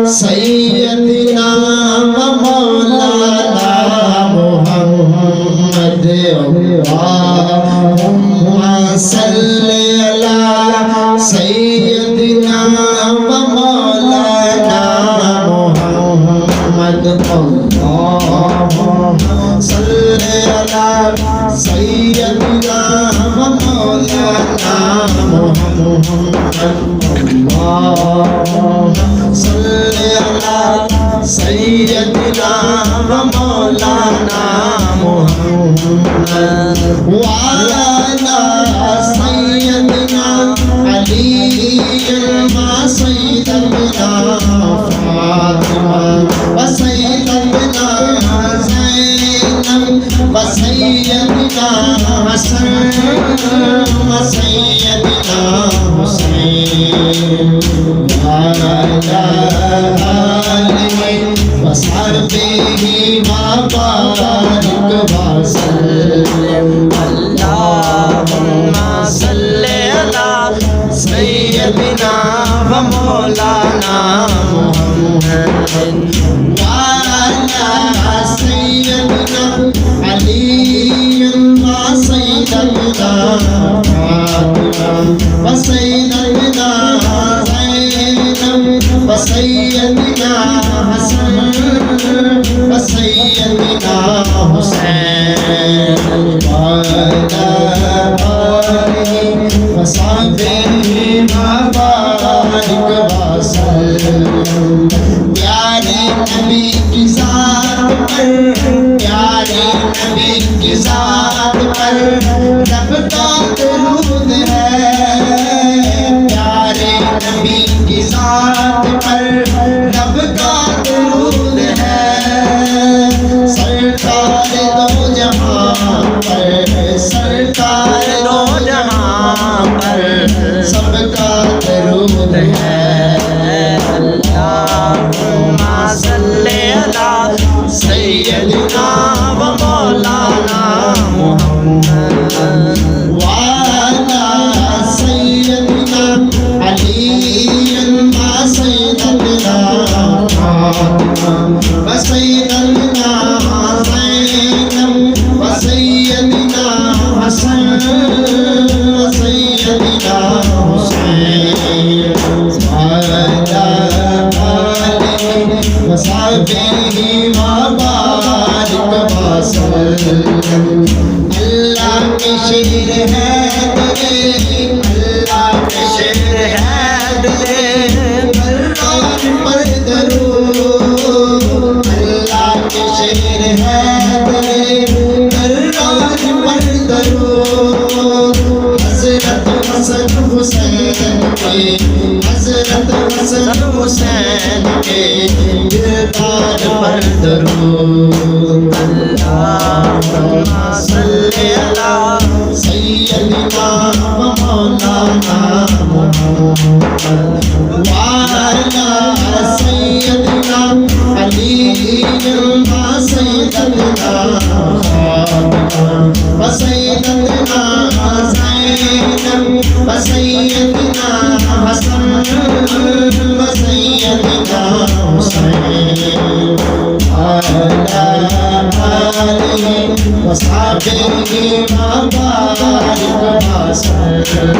سيدنا ومولانا محمد اللهم صل على سيدنا ومولانا محمد اللهم صل على سيدنا ومولانا محمد اللهم صل على سيدنا ومولانا محمد وعلى سيدنا علي وسيدنا فاطمة وسيدنا زينب وسيدنا حسن وسيدنا حسين وعلى آله وصحبه وبارك وسلم اللهم صل على سيدنا ومولانا محمد وعلى سيدنا علي وسيدنا فاطمة وسيدنا زينب وسيدنا حسن وسيدنا حسين وعلى آله وصحبه وبارك وسلم پیارے نبی کی ذات پر پیارے نبی کی ذات پر رب کا درود ہے پیارے نبی کی ذات پر رب کا درود ہے سرکار دو جہاں پر سرکار دو جہاں پر سب کا درود ہے اللہم صل علی سیدنا و مولانا محمد وعلی سیدنا علی و سیدنا فاطمہ و سیدنا زینب و سیدنا حسن و سیدنا حسین وعلی وصحبه وبارك وسلم اللہ کے شیر ہے دلے اللہ کے شیر ہے دلے اللہ پر درود اللہ کے شیر ہے دلے اللہ پر درود حضرت حسن حسین کے حضرت حسن حسین کے گردار پر درود اللہم صل علی سیدنا و مولانا محمد وعلی سیدنا علی و سیدنا فاطمہ و سیدنا زینب و سیدنا حسن و سیدنا حسین وعلى آله وصحبه وبارك وسلم